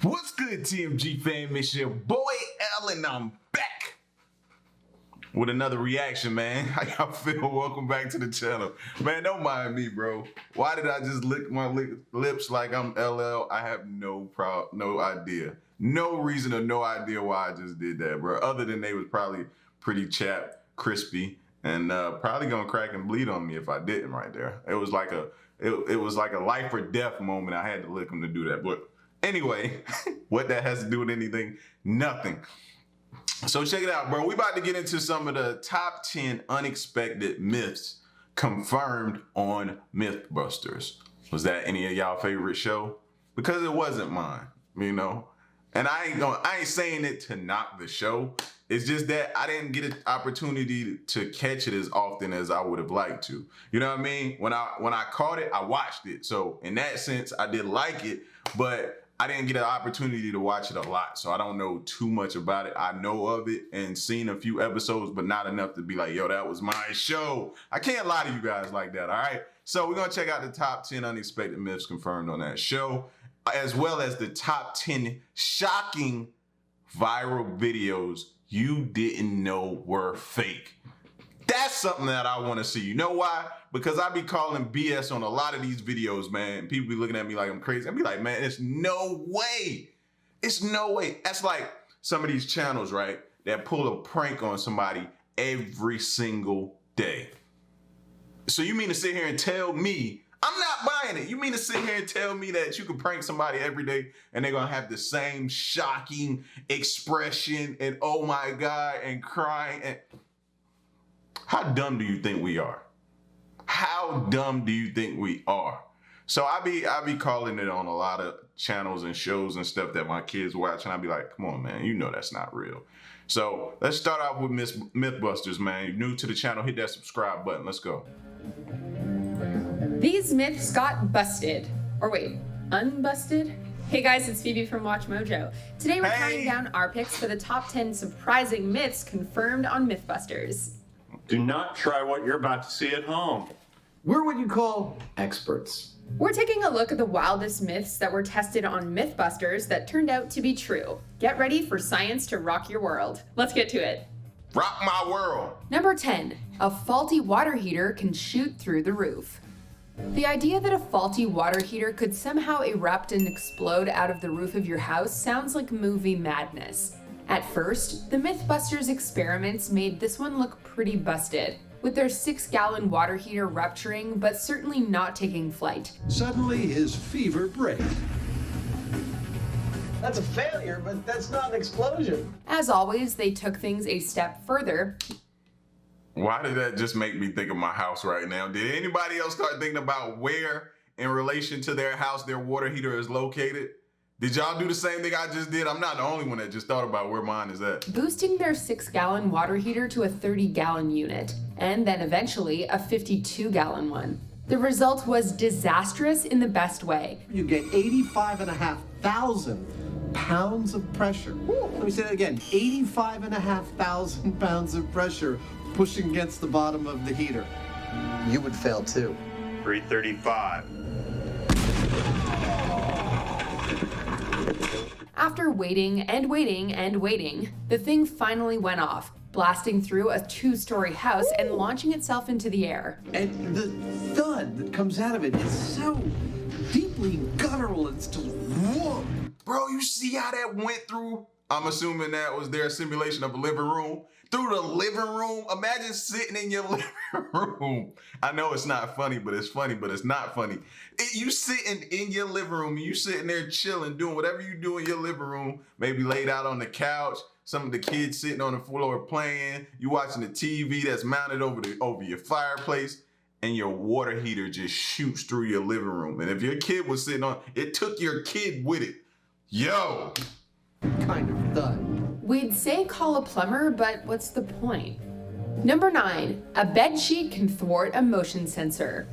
What's good, TMG fam? It's your boy L, and I'm back with another reaction, man. How y'all feel? Welcome back to the channel. Man, don't mind me, bro. Why did I just lick my lips like I'm LL? I have no idea. No reason or no idea why I just did that, bro. Other than they was probably pretty chapped, crispy, and probably gonna crack and bleed on me if I didn't right there. It was like a life or death moment. I had to lick them to do that, but anyway, what that has to do with anything? Nothing. So check it out, bro. We about to get into some of the top 10 unexpected myths confirmed on MythBusters. Was that any of y'all favorite show? Because it wasn't mine, you know? And I ain't saying it to knock the show. It's just that I didn't get an opportunity to catch it as often as I would have liked to. You know what I mean? When I caught it, I watched it. So in that sense, I did like it, but I didn't get an opportunity to watch it a lot. So I don't know too much about it. I know of it and seen a few episodes, but not enough to be like, yo, that was my show. I can't lie to you guys like that, all right? So we're gonna check out the top 10 unexpected myths confirmed on that show, as well as the top 10 shocking viral videos you didn't know were fake. That's something that I want to see. You know why? Because I be calling BS on a lot of these videos, man. People be looking at me like I'm crazy. I be like, man, it's no way. It's no way. That's like some of these channels, right, that pull a prank on somebody every single day. So you mean to sit here and tell me, I'm not buying it. You mean to sit here and tell me that you can prank somebody every day and they're going to have the same shocking expression and oh my God and crying and... How dumb do you think we are? How dumb do you think we are? So I be calling it on a lot of channels and shows and stuff that my kids watch, and I be like, come on, man, you know that's not real. So let's start off with MythBusters, man. You're new to the channel, hit that subscribe button. Let's go. These myths got busted. Or wait, unbusted? Hey guys, it's Phoebe from Watch Mojo. Today we're counting down our picks for the top 10 surprising myths confirmed on MythBusters. Do not try what you're about to see at home. We're what you call experts. We're taking a look at the wildest myths that were tested on MythBusters that turned out to be true. Get ready for science to rock your world. Let's get to it. Rock my world. Number 10, a faulty water heater can shoot through the roof. The idea that a faulty water heater could somehow erupt and explode out of the roof of your house sounds like movie madness. At first, the MythBusters experiments made this one look pretty busted, with their 6-gallon water heater rupturing but certainly not taking flight. Suddenly his fever break. That's a failure, but that's not an explosion. As always, they took things a step further. Why did that just make me think of my house right now? Did anybody else start thinking about where in relation to their house their water heater is located? Did y'all do the same thing I just did? I'm not the only one that just thought about where mine is at. Boosting their 6-gallon water heater to a 30-gallon unit, and then eventually a 52-gallon one. The result was disastrous in the best way. You get 85,500 pounds of pressure. Let me say that again, 85,500 pounds of pressure pushing against the bottom of the heater. You would fail too. 335. After waiting and waiting and waiting, the thing finally went off, blasting through a 2-story house and launching itself into the air. And the thud that comes out of it is so deeply guttural, it's just whoa. Bro, you see how that went through? I'm assuming that was their simulation of a living room. Through the living room? Imagine sitting in your living room. I know it's not funny, but it's funny, but it's not funny. You sitting in your living room, you sitting there chilling, doing whatever you do in your living room, maybe laid out on the couch, some of the kids sitting on the floor playing, you watching the TV that's mounted over your fireplace, and your water heater just shoots through your living room. And if your kid was sitting on, it took your kid with it. Yo. Kind of thud. We'd say call a plumber, but what's the point? Number 9, a bed sheet can thwart a motion sensor.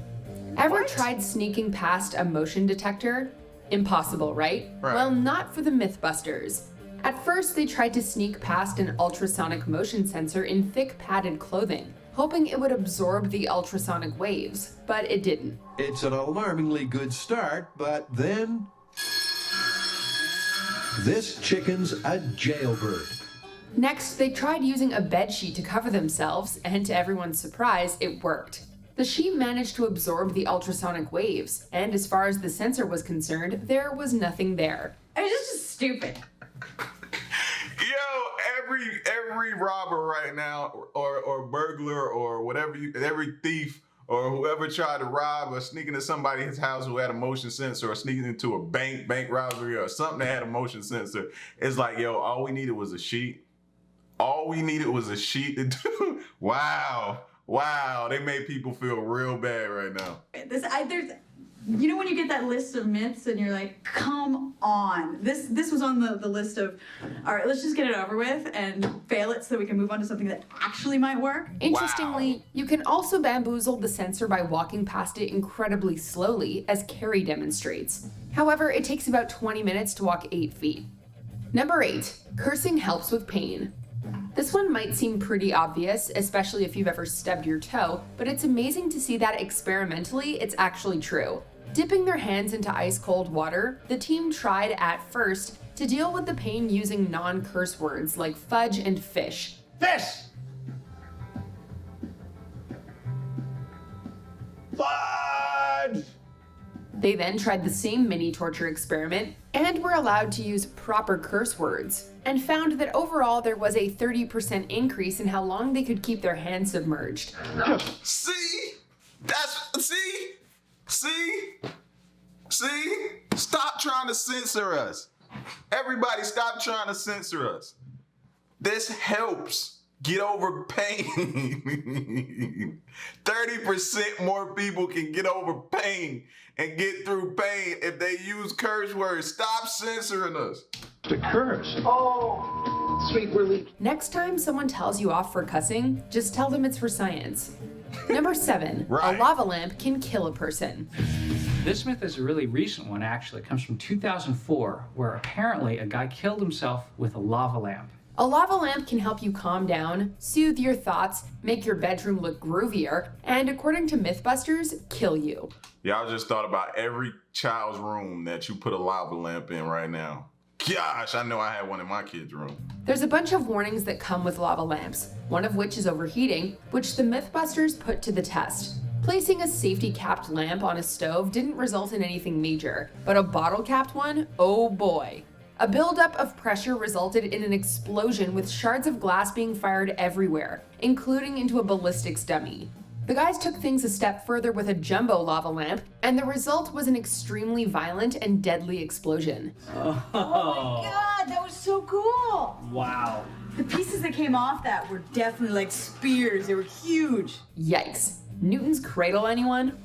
Ever tried sneaking past a motion detector? Impossible, right? Well, not for the MythBusters. At first, they tried to sneak past an ultrasonic motion sensor in thick padded clothing. hoping it would absorb the ultrasonic waves, but it didn't. It's an alarmingly good start, but then... this chicken's a jailbird. Next, they tried using a bedsheet to cover themselves, and to everyone's surprise, it worked. The sheet managed to absorb the ultrasonic waves, and as far as the sensor was concerned, there was nothing there. I mean, it's just stupid. Yo, every robber right now, or burglar, or whatever, every thief, or whoever tried to rob or sneak into somebody's house who had a motion sensor, or sneaking into a bank robbery, or something that had a motion sensor, it's like, yo, all we needed was a sheet. All we needed was a sheet to do. Wow, they made people feel real bad right now. You know when you get that list of myths and you're like, come on. This was on the list of, all right, let's just get it over with and fail it so that we can move on to something that actually might work. Interestingly, you can also bamboozle the sensor by walking past it incredibly slowly, as Carrie demonstrates. However, it takes about 20 minutes to walk 8 feet. Number 8, cursing helps with pain. This one might seem pretty obvious, especially if you've ever stubbed your toe, but it's amazing to see that experimentally it's actually true. Dipping their hands into ice-cold water, the team tried at first to deal with the pain using non-curse words like fudge and fish. Fish! Fudge! They then tried the same mini torture experiment and were allowed to use proper curse words, and found that overall there was a 30% increase in how long they could keep their hands submerged. See? See? Stop trying to censor us. Everybody stop trying to censor us. This helps get over pain. 30% more people can get over pain and get through pain if they use curse words. Stop censoring us. The curse. Oh, sweet relief. Next time someone tells you off for cussing, just tell them it's for science. Number 7, Right. A lava lamp can kill a person. This myth is a really recent one, actually. It comes from 2004, where apparently a guy killed himself with a lava lamp. A lava lamp can help you calm down, soothe your thoughts, make your bedroom look groovier, and according to MythBusters, kill you. Y'all just thought about every child's room that you put a lava lamp in right now. Gosh, I know I had one in my kid's room. There's a bunch of warnings that come with lava lamps, one of which is overheating, which the MythBusters put to the test. Placing a safety-capped lamp on a stove didn't result in anything major, but a bottle-capped one, oh boy. A buildup of pressure resulted in an explosion with shards of glass being fired everywhere, including into a ballistics dummy. The guys took things a step further with a jumbo lava lamp, and the result was an extremely violent and deadly explosion. Oh my god, that was so cool! Wow. The pieces that came off that were definitely like spears. They were huge. Yikes. Newton's cradle, anyone?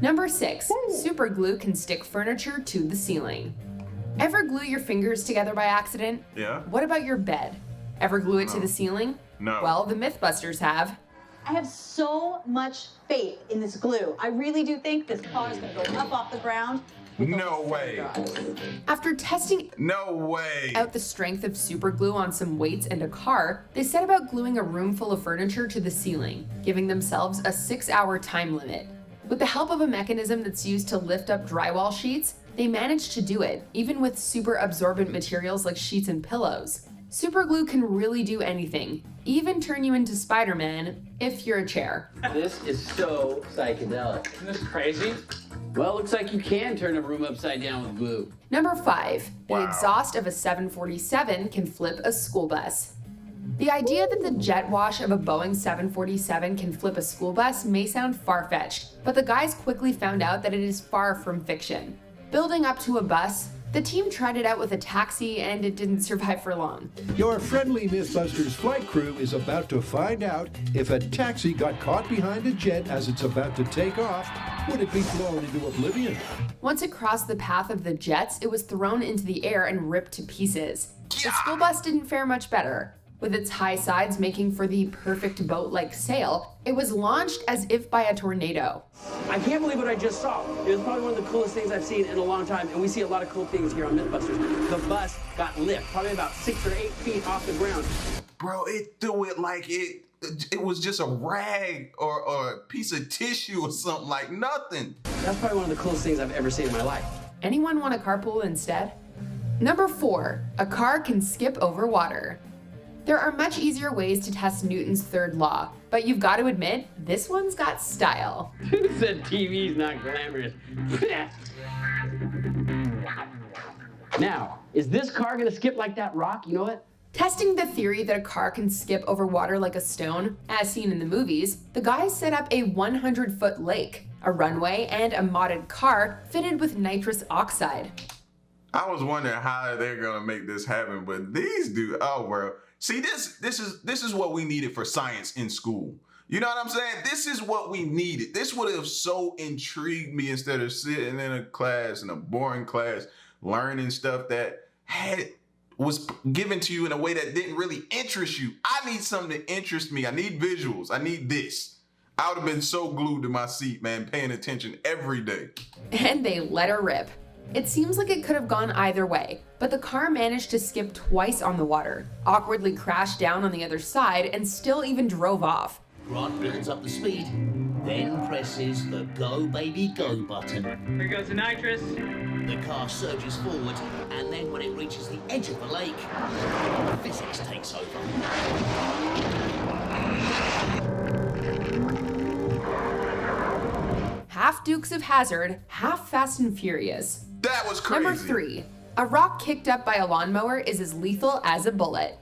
Number 6, super glue can stick furniture to the ceiling. Ever glue your fingers together by accident? Yeah. What about your bed? Ever glue it to the ceiling? No. Well, the MythBusters have. I have so much faith in this glue. I really do think this car is going to go up off the ground. No way. After testing No way. out the strength of super glue on some weights and a car, they set about gluing a room full of furniture to the ceiling, giving themselves a 6-hour time limit. With the help of a mechanism that's used to lift up drywall sheets, they managed to do it, even with super absorbent materials like sheets and pillows. Super glue can really do anything, even turn you into Spider-Man if you're a chair. This is so psychedelic. Isn't this crazy? Well, looks like you can turn a room upside down with glue. Number 5, the Wow. exhaust of a 747 can flip a school bus. The idea that the jet wash of a Boeing 747 can flip a school bus may sound far-fetched, but the guys quickly found out that it is far from fiction. Building up to a bus, the team tried it out with a taxi and it didn't survive for long. Your friendly MythBusters flight crew is about to find out if a taxi got caught behind a jet as it's about to take off, would it be blown into oblivion? Once it crossed the path of the jets, it was thrown into the air and ripped to pieces. The school bus didn't fare much better. With its high sides making for the perfect boat-like sail, it was launched as if by a tornado. I can't believe what I just saw. It was probably one of the coolest things I've seen in a long time, and we see a lot of cool things here on MythBusters. The bus got lifted, probably about 6 or 8 feet off the ground. Bro, it threw it like it it was just a rag or a piece of tissue or something, like nothing. That's probably one of the coolest things I've ever seen in my life. Anyone want a carpool instead? Number 4, a car can skip over water. There are much easier ways to test Newton's third law, but you've got to admit, this one's got style. Who said TV's not glamorous? Now, is this car gonna skip like that rock? You know what? Testing the theory that a car can skip over water like a stone, as seen in the movies, the guys set up a 100-foot lake, a runway, and a modded car fitted with nitrous oxide. I was wondering how they're gonna make this happen, but these dudes, oh bro. See, this is what we needed for science in school. You know what I'm saying? This is what we needed. This would have so intrigued me instead of sitting in a class, in a boring class, learning stuff that was given to you in a way that didn't really interest you. I need something to interest me. I need visuals. I need this. I would have been so glued to my seat, man, paying attention every day. And they let her rip. It seems like it could have gone either way, but the car managed to skip twice on the water, awkwardly crashed down on the other side, and still even drove off. Grant builds up the speed, then presses the go baby go button. Here goes the nitrous. The car surges forward, and then when it reaches the edge of the lake, physics takes over. Half Dukes of Hazzard, half Fast and Furious. That was crazy. Number 3, a rock kicked up by a lawnmower is as lethal as a bullet.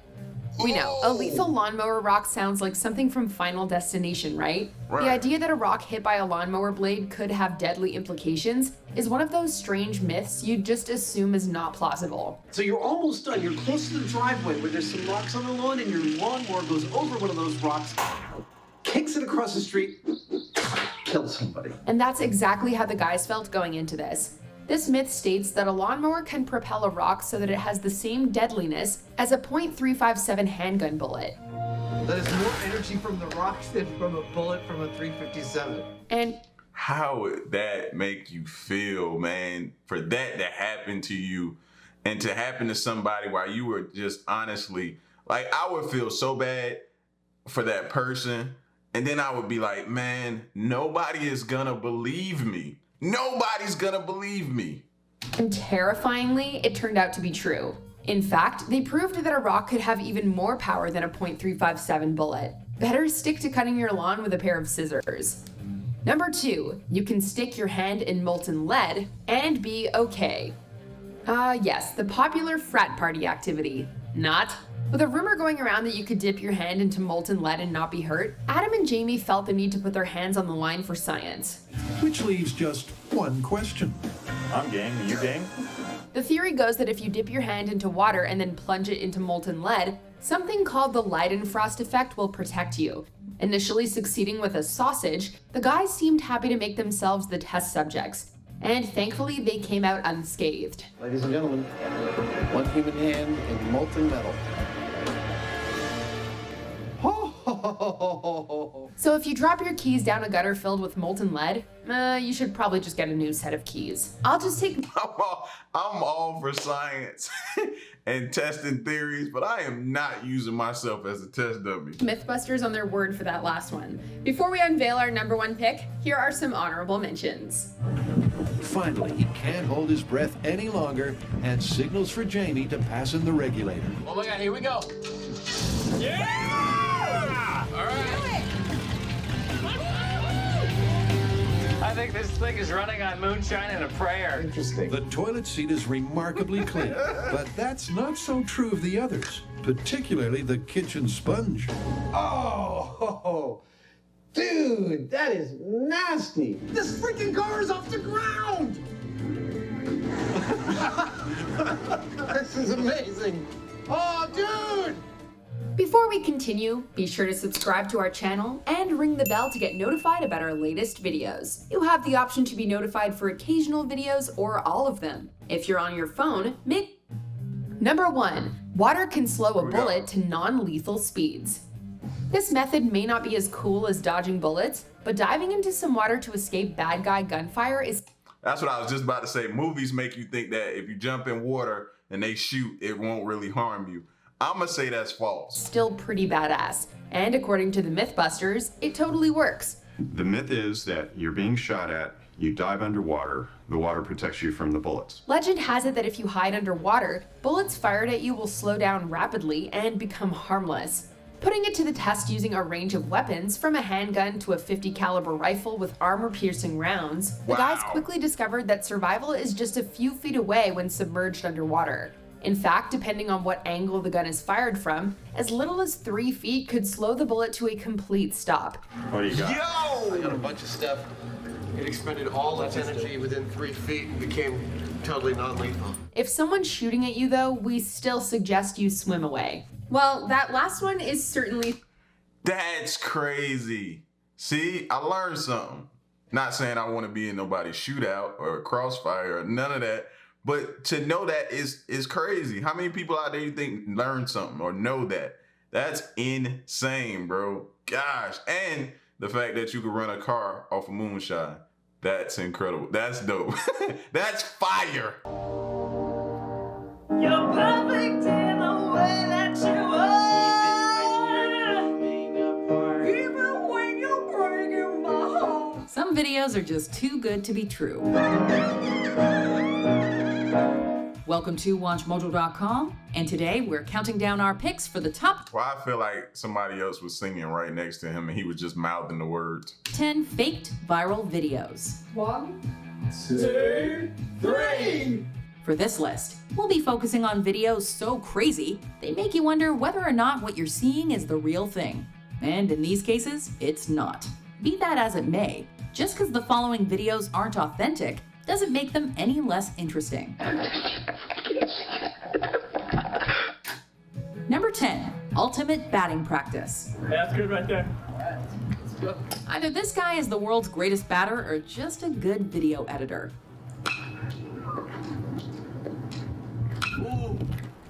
We know, a lethal lawnmower rock sounds like something from Final Destination, right? The idea that a rock hit by a lawnmower blade could have deadly implications is one of those strange myths you'd just assume is not plausible. So you're almost done. You're close to the driveway where there's some rocks on the lawn, and your lawnmower goes over one of those rocks, kicks it across the street, kills somebody. And that's exactly how the guys felt going into this. This myth states that a lawnmower can propel a rock so that it has the same deadliness as a .357 handgun bullet. That is more energy from the rocks than from a bullet from a .357. And how would that make you feel, man? For that to happen to you and to happen to somebody while you were just honestly, like, I would feel so bad for that person. And then I would be like, man, nobody is gonna believe me. Nobody's gonna believe me. And terrifyingly, it turned out to be true. In fact, they proved that a rock could have even more power than a .357 bullet. Better stick to cutting your lawn with a pair of scissors. Number 2, you can stick your hand in molten lead and be okay. Yes, the popular frat party activity. Not. With a rumor going around that you could dip your hand into molten lead and not be hurt, Adam and Jamie felt the need to put their hands on the line for science. Which leaves just one question. I'm gang. You gang? The theory goes that if you dip your hand into water and then plunge it into molten lead, something called the Leidenfrost effect will protect you. Initially succeeding with a sausage, the guys seemed happy to make themselves the test subjects. And thankfully, they came out unscathed. Ladies and gentlemen, one human hand in molten metal. So if you drop your keys down a gutter filled with molten lead, you should probably just get a new set of keys. I'll just take... I'm all for science and testing theories, but I am not using myself as a test dummy. MythBusters on their word for that last one. Before we unveil our number 1 pick, here are some honorable mentions. Finally, he can't hold his breath any longer and signals for Jamie to pass in the regulator. Oh my God, here we go. Yeah! All right. I think this thing is running on moonshine and a prayer. Interesting. The toilet seat is remarkably clean, but that's not so true of the others, particularly the kitchen sponge. Oh, dude, that is nasty. This freaking car is off the ground. This is amazing. Oh, dude. Before we continue, be sure to subscribe to our channel and ring the bell to get notified about our latest videos. You have the option to be notified for occasional videos or all of them. If you're on your phone, Number 1, water can slow a bullet to non-lethal speeds. This method may not be as cool as dodging bullets, but diving into some water to escape bad guy gunfire is... That's what I was just about to say. Movies make you think that if you jump in water and they shoot, it won't really harm you. I'ma say that's false. Still pretty badass. And according to the MythBusters, it totally works. The myth is that you're being shot at, you dive underwater, the water protects you from the bullets. Legend has it that if you hide underwater, bullets fired at you will slow down rapidly and become harmless. Putting it to the test using a range of weapons, from a handgun to a .50 caliber rifle with armor-piercing rounds, the guys quickly discovered that survival is just a few feet away when submerged underwater. In fact, depending on what angle the gun is fired from, as little as 3 feet could slow the bullet to a complete stop. What do you got? I got a bunch of stuff. It expended all its energy within 3 feet and became totally non-lethal. If someone's shooting at you though, we still suggest you swim away. Well, that last one is certainly... That's crazy. See, I learned something. Not saying I want to be in nobody's shootout or crossfire or none of that, but to know that is crazy. How many people out there you think learn something or know that? That's insane, bro. Gosh. And the fact that you could run a car off a moonshine. That's incredible. That's dope. That's fire. You're perfect in the way that you are. Even when you're breaking my heart. Some videos are just too good to be true. Welcome to WatchMojo.com, and today we're counting down our picks for the top Well, I feel like somebody else was singing right next to him and he was just mouthing the words. 10 faked viral videos. 1, 2, 3. For this list, we'll be focusing on videos so crazy, they make you wonder whether or not what you're seeing is the real thing. And in these cases, it's not. Be that as it may, just because the following videos aren't authentic doesn't make them any less interesting. Number 10, ultimate batting practice. That's good right there. Either this guy is the world's greatest batter or just a good video editor.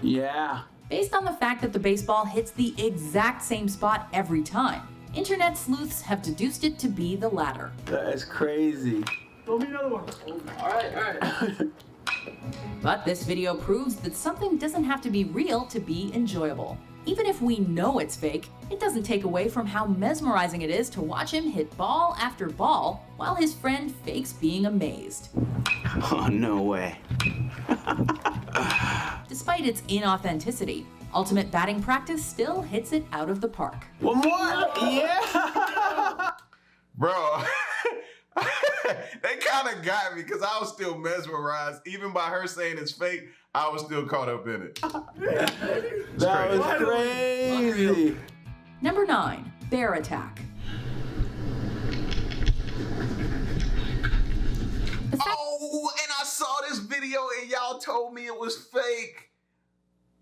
Yeah. Based on the fact that the baseball hits the exact same spot every time, internet sleuths have deduced it to be the latter. That is crazy. Throw me another one. All right. But this video proves that something doesn't have to be real to be enjoyable. Even if we know it's fake, it doesn't take away from how mesmerizing it is to watch him hit ball after ball while his friend fakes being amazed. Oh, no way. Despite its inauthenticity, ultimate batting practice still hits it out of the park. One more. Yeah. Bro, they kind of got me because I was still mesmerized. Even by her saying it's fake, I was still caught up in it. That was crazy. Number 9, bear attack. Oh, and I saw this video and y'all told me it was fake.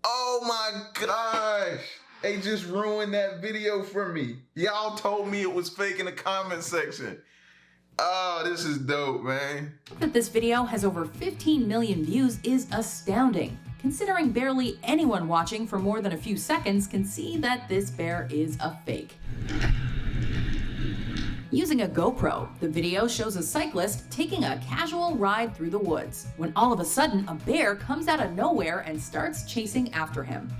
Oh my gosh. They just ruined that video for me. Y'all told me it was fake in the comment section. Oh, this is dope, man. That this video has over 15 million views is astounding, considering barely anyone watching for more than a few seconds can see that this bear is a fake. Using a GoPro, the video shows a cyclist taking a casual ride through the woods, when all of a sudden a bear comes out of nowhere and starts chasing after him.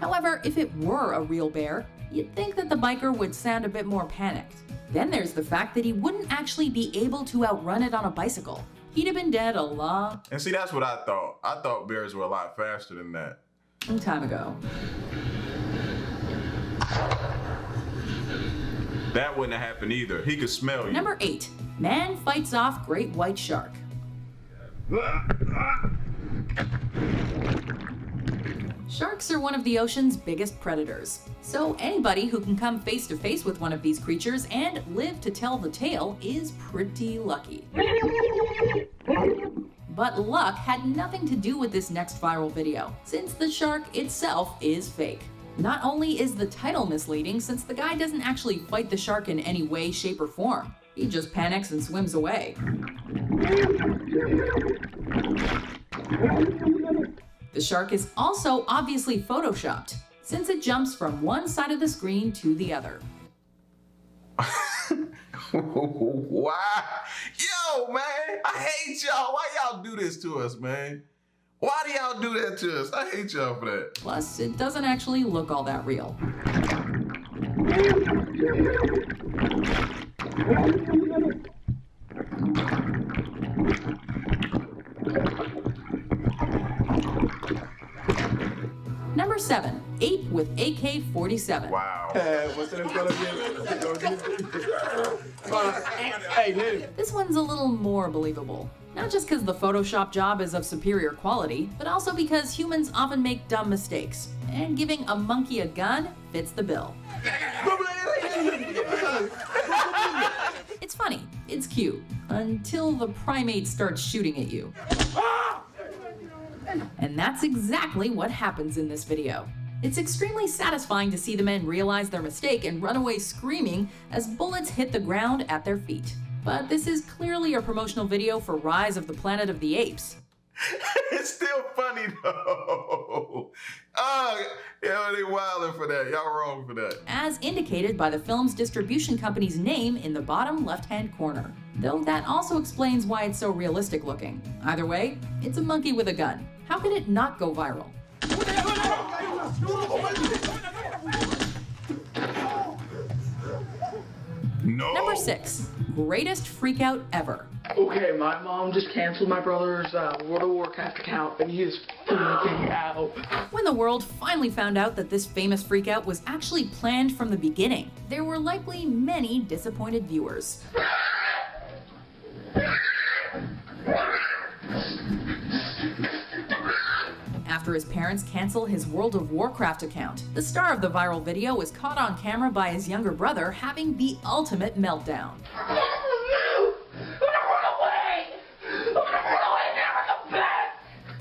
However, if it were a real bear, you'd think that the biker would sound a bit more panicked. Then there's the fact that he wouldn't actually be able to outrun it on a bicycle. He'd have been dead a long And see, that's what I thought. I thought bears were a lot faster than that. time ago. That wouldn't have happened either. He could smell you. Number 8, man fights off great white shark. Sharks are one of the ocean's biggest predators, so anybody who can come face to face with one of these creatures and live to tell the tale is pretty lucky. But luck had nothing to do with this next viral video, since the shark itself is fake. Not only is the title misleading, since the guy doesn't actually fight the shark in any way, shape, or form. He just panics and swims away. The shark is also obviously photoshopped, since it jumps from one side of the screen to the other. Why? Yo, man, I hate y'all. Why y'all do this to us, man? Why do y'all do that to us? I hate y'all for that. Plus, it doesn't actually look all that real. Number 7, ape with AK-47. Wow. This one's a little more believable. Not just because the Photoshop job is of superior quality, but also because humans often make dumb mistakes. And giving a monkey a gun fits the bill. It's funny, it's cute, until the primate starts shooting at you. And that's exactly what happens in this video. It's extremely satisfying to see the men realize their mistake and run away screaming as bullets hit the ground at their feet. But this is clearly a promotional video for Rise of the Planet of the Apes. It's still funny though. Yeah, they wildin' for that. Y'all wrong for that. As indicated by the film's distribution company's name in the bottom left-hand corner. Though that also explains why it's so realistic looking. Either way, it's a monkey with a gun. How could it not go viral? No. Number 6, greatest freakout ever. Okay, my mom just canceled my brother's World of Warcraft account, and he is freaking out. When the world finally found out that this famous freakout was actually planned from the beginning, there were likely many disappointed viewers. After his parents cancel his World of Warcraft account, the star of the viral video was caught on camera by his younger brother having the ultimate meltdown.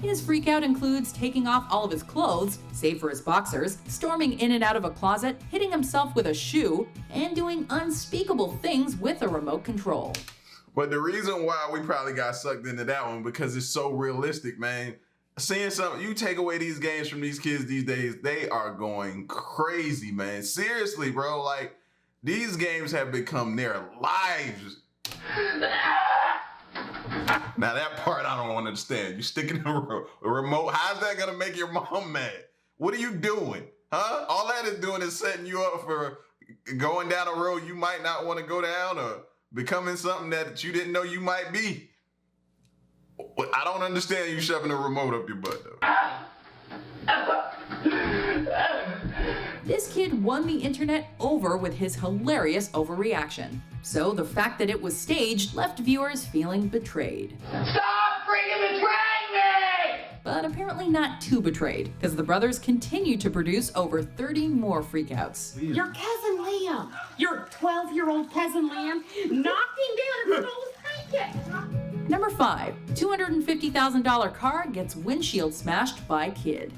His freakout includes taking off all of his clothes, save for his boxers, storming in and out of a closet, hitting himself with a shoe, and doing unspeakable things with a remote control. But the reason why we probably got sucked into that one because it's so realistic, man. Seeing something, you take away these games from these kids these days, they are going crazy, man. Seriously, bro, like these games have become their lives. Now that part I don't understand. You sticking a remote, how's that gonna make your mom mad? What are you doing? Huh? All that is doing is setting you up for going down a road you might not want to go down or becoming something that you didn't know you might be. I don't understand you shoving a remote up your butt, though. This kid won the internet over with his hilarious overreaction. So the fact that it was staged left viewers feeling betrayed. Stop freaking betraying me! But apparently not too betrayed, because the brothers continue to produce over 30 more freakouts. Your cousin Liam, your 12-year-old cousin Liam, knocked him down in the middle of the freakout. Number 5, $250,000 car gets windshield smashed by kid.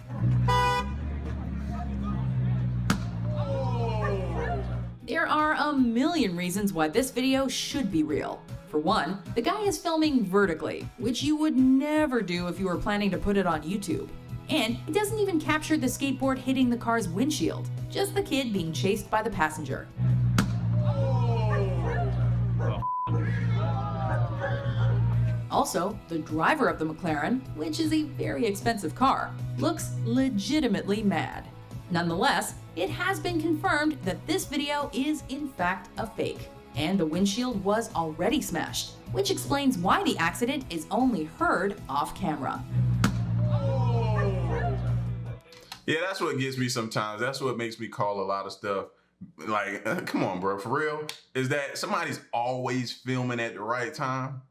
There are a million reasons why this video should be real. For one, the guy is filming vertically, which you would never do if you were planning to put it on YouTube. And it doesn't even capture the skateboard hitting the car's windshield, just the kid being chased by the passenger. Also, the driver of the McLaren, which is a very expensive car, looks legitimately mad. Nonetheless, it has been confirmed that this video is in fact a fake, and the windshield was already smashed, which explains why the accident is only heard off camera. Yeah, that's what gets me sometimes. That's what makes me call a lot of stuff. Like, come on, bro, for real? Is that somebody's always filming at the right time?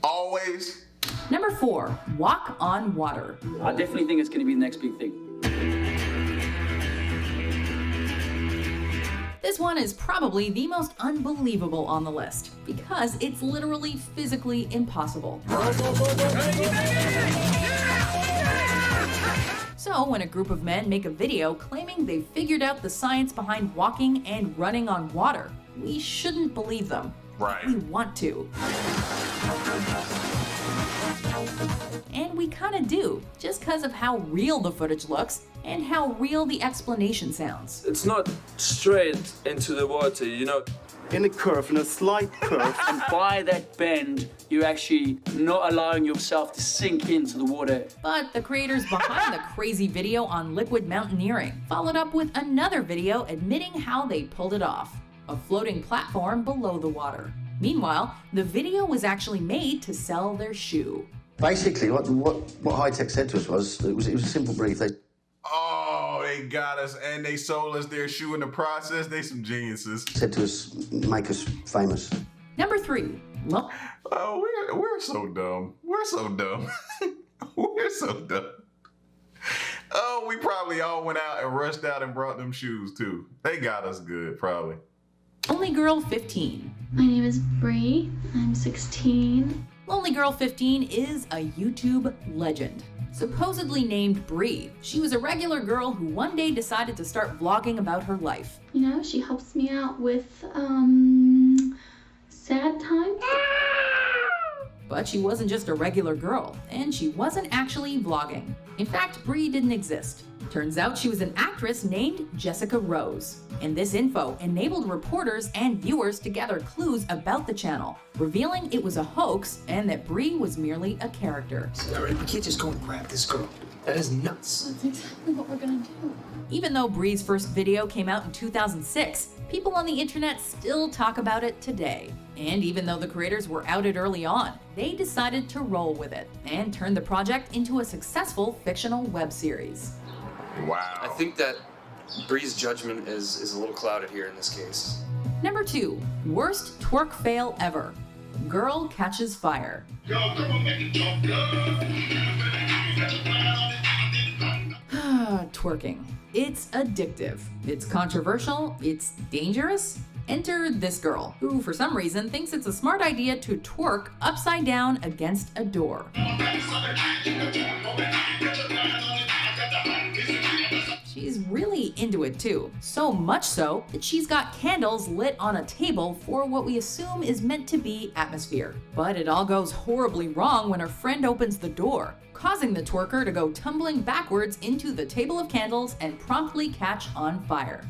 Always? Number 4, walk on water. I definitely think it's going to be the next big thing. This one is probably the most unbelievable on the list, because it's literally physically impossible. So when a group of men make a video claiming they've figured out the science behind walking and running on water, we shouldn't believe them. Right. We want to. And we kind of do, just because of how real the footage looks and how real the explanation sounds. It's not straight into the water, you know. in a curve, in a slight curve. And by that bend, you're actually not allowing yourself to sink into the water. But the creators behind the crazy video on liquid mountaineering followed up with another video admitting how they pulled it off, a floating platform below the water. Meanwhile, the video was actually made to sell their shoe. Basically, what High Tech said to us was it was a simple brief. Oh, they got us and they sold us their shoe in the process. They some geniuses. Said to us, make us famous. Number 3. Oh, we're so dumb. We're so dumb. We're so dumb. Oh, we probably all went out and rushed out and brought them shoes too. They got us good, probably. Only Girl 15. My name is Bree. I'm 16. Lonely Girl 15 is a YouTube legend. Supposedly named Bree, she was a regular girl who one day decided to start vlogging about her life. You know, she helps me out with, sad times. But she wasn't just a regular girl, and she wasn't actually vlogging. In fact, Bree didn't exist. Turns out she was an actress named Jessica Rose. And this info enabled reporters and viewers to gather clues about the channel, revealing it was a hoax and that Bree was merely a character. We can't just go and grab this girl. That is nuts. That's exactly what we're gonna do. Even though Bree's first video came out in 2006, people on the internet still talk about it today. And even though the creators were outed early on, they decided to roll with it and turn the project into a successful fictional web series. Wow. I think that Bree's judgment is a little clouded here in this case. Number 2, worst twerk fail ever. Girl catches fire. Twerking. It's addictive. It's controversial. It's dangerous. Enter this girl, who for some reason thinks it's a smart idea to twerk upside down against a door. She's really into it too, so much so that she's got candles lit on a table for what we assume is meant to be atmosphere. But it all goes horribly wrong when her friend opens the door, causing the twerker to go tumbling backwards into the table of candles and promptly catch on fire.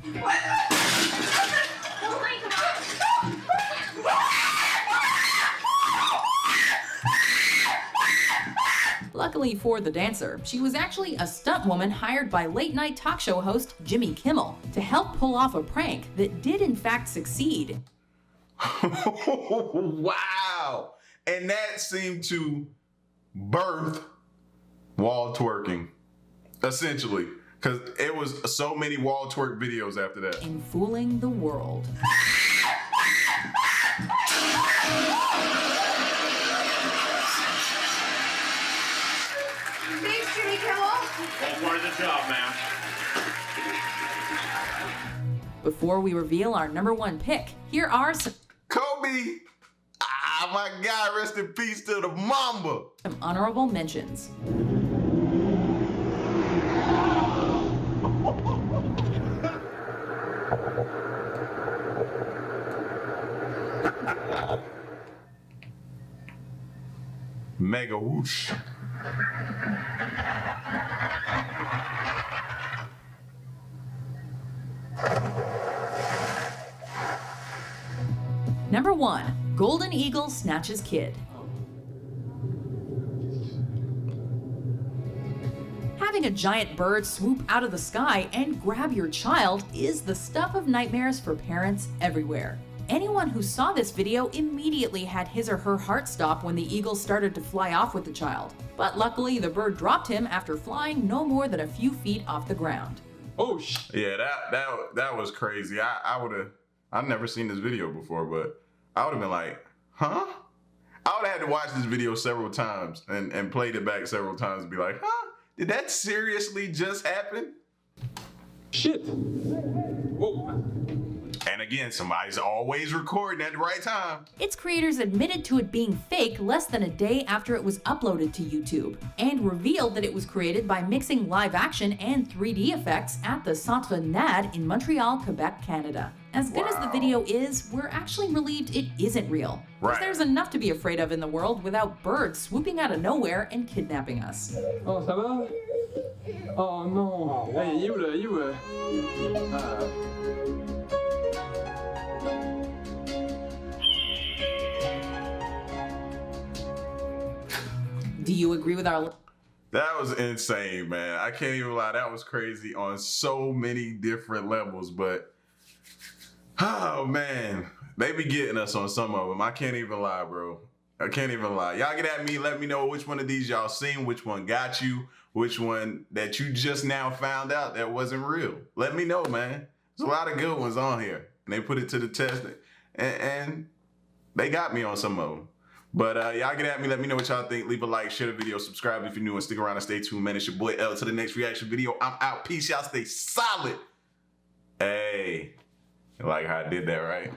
Luckily for the dancer, she was actually a stunt woman hired by late-night talk show host Jimmy Kimmel to help pull off a prank that did in fact succeed. Wow! And that seemed to birth wall twerking, essentially, because it was so many wall twerk videos after that. In fooling the world. Thanks, Jimmy Kimmel. All part of the job, ma'am. Before we reveal our number 1 pick, here are some Kobe! Ah, my God, rest in peace to the Mamba! Some honorable mentions. Mega whoosh. Number 1, Golden Eagle snatches kid. Having a giant bird swoop out of the sky and grab your child is the stuff of nightmares for parents everywhere. Anyone who saw this video immediately had his or her heart stop when the eagle started to fly off with the child. But luckily, the bird dropped him after flying no more than a few feet off the ground. Oh, yeah, that was crazy. I've never seen this video before, but I would have been like, huh? I would have had to watch this video several times and played it back several times and be like, huh? Did that seriously just happen? Shit. Whoa. And again, somebody's always recording at the right time. Its creators admitted to it being fake less than a day after it was uploaded to YouTube, and revealed that it was created by mixing live action and 3D effects at the Centre NAD in Montreal, Quebec, Canada. As good as the video is, we're actually relieved it isn't real. Because there's enough to be afraid of in the world without birds swooping out of nowhere and kidnapping us. Oh, ça va? Oh no. Hey, you. Do you agree with our... That was insane, man. I can't even lie. That was crazy on so many different levels, but oh man, they be getting us on some of them. I can't even lie, bro. I can't even lie. Y'all get at me, let me know which one of these y'all seen, which one got you, which one that you just now found out that wasn't real. Let me know, man. There's a lot of good ones on here, and they put it to the test, and they got me on some of them. But y'all get at me, let me know what y'all think. Leave a like, share the video, subscribe if you're new, and stick around and stay tuned, man. It's your boy L. To the next reaction video. I'm out. Peace. Y'all stay solid. Hey, you like how I did that, right?